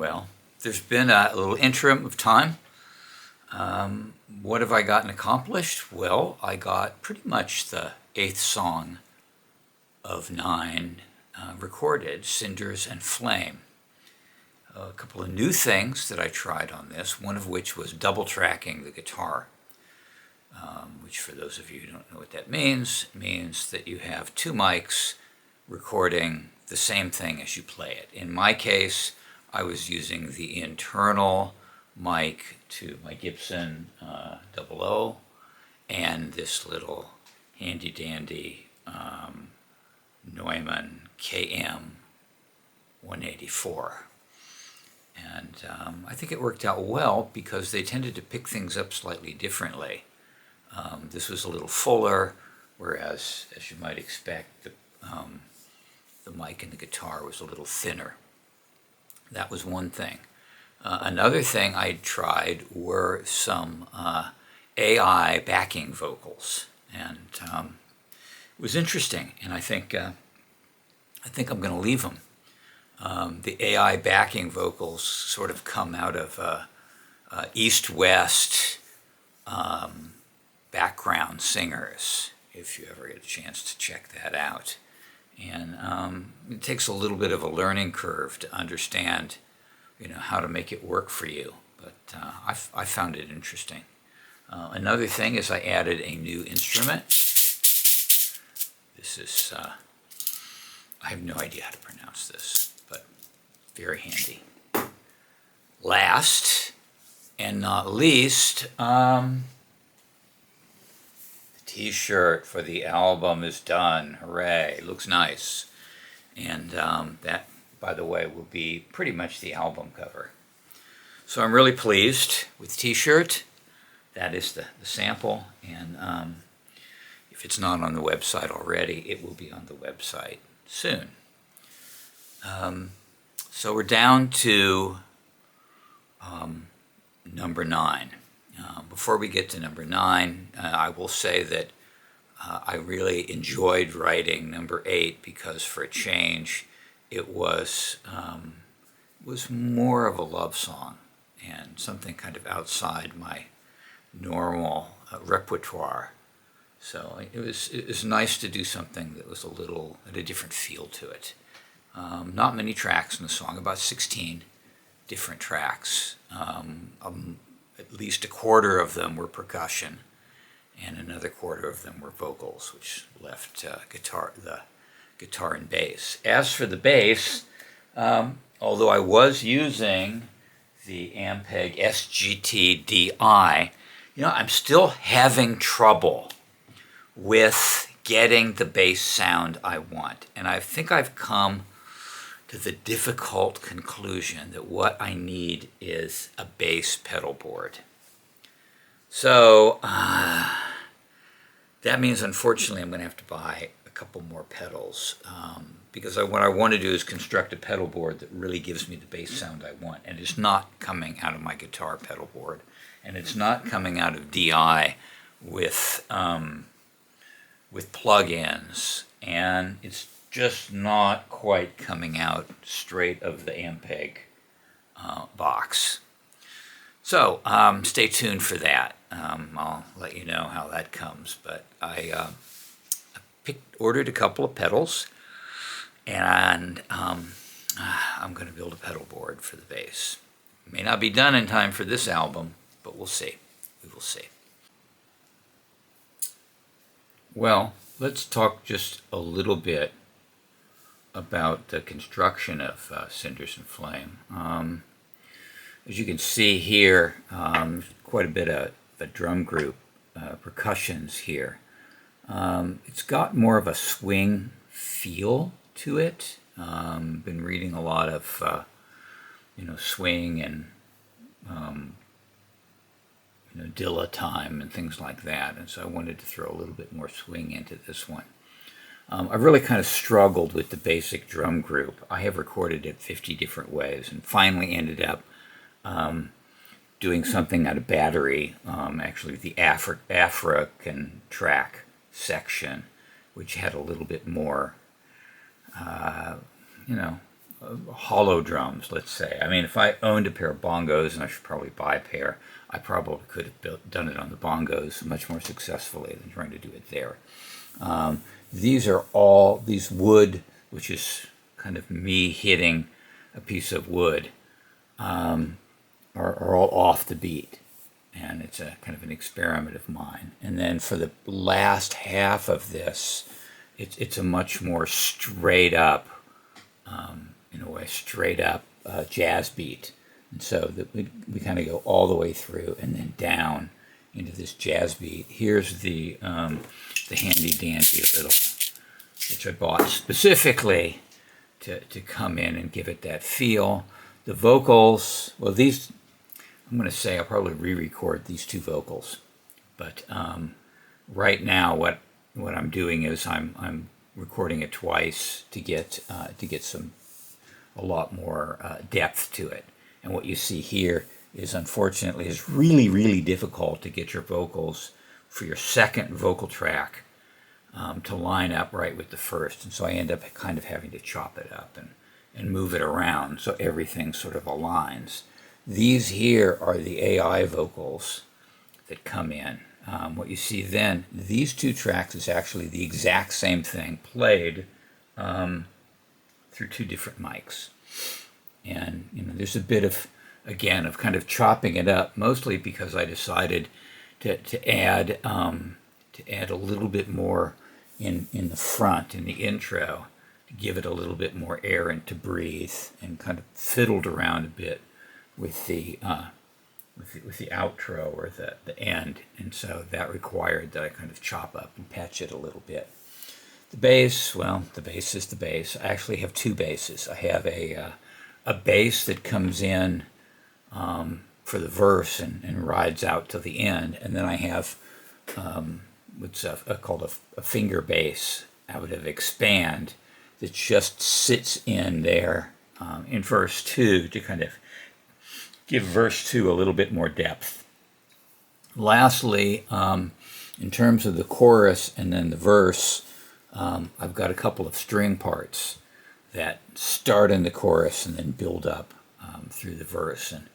Well, there's been a little interim of time. What have I gotten accomplished? Well, I got pretty much the 8th song of 9 recorded, Cinders and Flame. A couple of new things that I tried on this, one of which was double tracking the guitar, which for those of you who don't know what that means, it means that you have 2 mics recording the same thing as you play it. In my case, I was using the internal mic to my Gibson 00 and this little handy dandy Neumann KM 184. And I think it worked out well because they tended to pick things up slightly differently. This was a little fuller, whereas, as you might expect, the mic in the guitar was a little thinner. That was one thing. Another thing I tried were some AI backing vocals, and it was interesting. And I think I'm going to leave them. The AI backing vocals sort of come out of East-West background singers, if you ever get a chance to check that out. And it takes a little bit of a learning curve to understand, how to make it work for you. But I found it interesting. Another thing is I added a new instrument. This is, I have no idea how to pronounce this, but very handy. Last and not least, the t-shirt for the album is done. Hooray, it looks nice. And that, by the way, will be pretty much the album cover. So I'm really pleased with the t-shirt. That is the sample, and if it's not on the website already, it will be on the website soon. So we're down to number 9. Before we get to number 9, I will say that I really enjoyed writing number 8 because, for a change, it was more of a love song and something kind of outside my normal repertoire. So it was nice to do something that was had a different feel to it. Not many tracks in the song, about 16 different tracks. At least a quarter of them were percussion, and another quarter of them were vocals, which left the guitar and bass. As for the bass, although I was using the Ampeg SGT-DI, I'm still having trouble with getting the bass sound I want. And I think I've come to the difficult conclusion that what I need is a bass pedal board. So that means, unfortunately, I'm going to have to buy a couple more pedals, because what I want to do is construct a pedal board that really gives me the bass sound I want, and it's not coming out of my guitar pedal board, and it's not coming out of DI with plugins, and it's just not quite coming out straight of the Ampeg box. So stay tuned for that. I'll let you know how that comes. But I ordered a couple of pedals, and I'm going to build a pedal board for the bass. It may not be done in time for this album, but we'll see. We will see. Well, let's talk just a little bit about the construction of Cinders and Flame. As you can see here, quite a bit of a drum group, percussions here. It's got more of a swing feel to it. Been reading a lot of swing and Dilla time and things like that, and so I wanted to throw a little bit more swing into this one. I've really kind of struggled with the basic drum group. I have recorded it 50 different ways and finally ended up doing something out of battery, actually the African track section, which had a little bit more, hollow drums, let's say. I mean, if I owned a pair of bongos, and I should probably buy a pair, I probably could have done it on the bongos much more successfully than trying to do it there. These are all, these wood, which is kind of me hitting a piece of wood, are all off the beat. And it's a kind of an experiment of mine. And then for the last half of this, it's a much more straight up, in a way, straight up jazz beat. And so that we kind of go all the way through and then down into this jazz beat. Here's the handy dandy little, which I bought specifically to come in and give it that feel. The vocals, well, these, I'm going to say I'll probably re-record these two vocals, but right now what I'm doing is I'm recording it twice to get a lot more depth to it. And what you see here is, unfortunately, it's really difficult to get your vocals for your second vocal track to line up right with the first, and so I end up kind of having to chop it up and move it around so everything sort of aligns. These here are the AI vocals that come in. What you see then, these two tracks is actually the exact same thing played through two different mics. And there's a bit of, again, of kind of chopping it up, mostly because I decided to add a little bit more in the front, in the intro, to give it a little bit more air and to breathe, and kind of fiddled around a bit with the outro or the end, and so that required that I kind of chop up and patch it a little bit. The bass, well, the bass is the bass. I actually have two basses. I have a bass that comes in for the verse and rides out to the end, and then I have what's called a finger bass out of Expand that just sits in there in verse 2 to kind of give verse 2 a little bit more depth. Lastly, in terms of the chorus and then the verse, I've got a couple of string parts that start in the chorus and then build up through the verse, and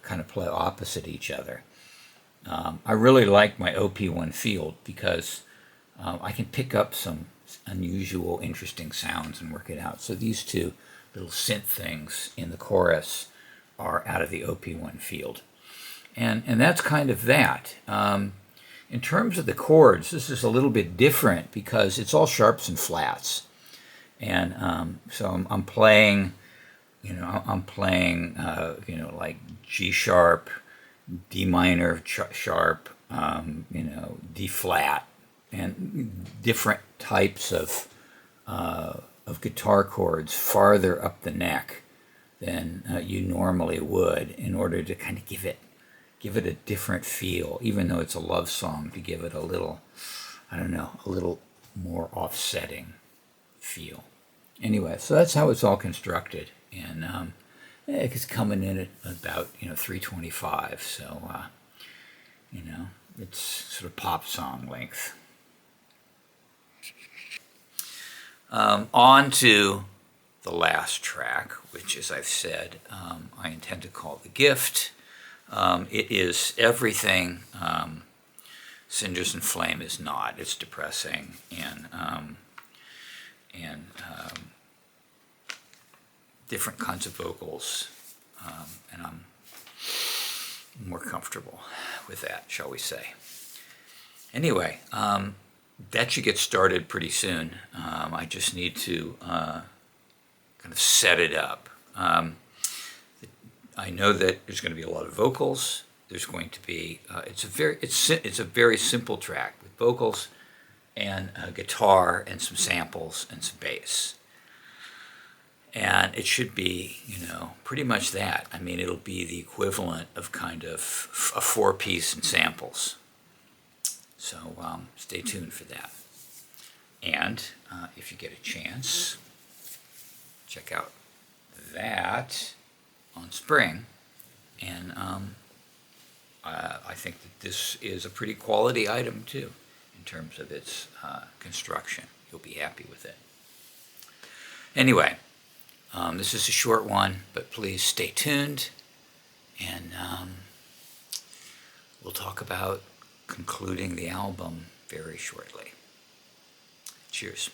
kind of play opposite each other. I really like my OP1 field because I can pick up some unusual, interesting sounds and work it out. So these two little synth things in the chorus are out of the OP1 field. And that's kind of that. In terms of the chords, this is a little bit different because it's all sharps and flats. And so I'm playing, like G sharp, D minor sharp, D flat, and different types of guitar chords farther up the neck than you normally would, in order to kind of give it a different feel, even though it's a love song, to give it a little, a little more offsetting feel. Anyway, so that's how it's all constructed, and it's coming in at about 325, so it's sort of pop song length. On to the last track, which, as I've said, I intend to call The Gift. It is everything Cinders and Flame is not. It's depressing and different kinds of vocals, and I'm more comfortable with that, shall we say. Anyway, that should get started pretty soon. I just need to kind of set it up. I know that there's going to be a lot of vocals. There's going to be it's a very simple track with vocals and a guitar and some samples and some bass. And it should be, pretty much that. I mean, it'll be the equivalent of kind of a 4-piece and samples. So stay tuned for that. And if you get a chance, check out that on Spring. And I think that this is a pretty quality item too, in terms of its construction. You'll be happy with it. Anyway, This is a short one, but please stay tuned, and we'll talk about concluding the album very shortly. Cheers.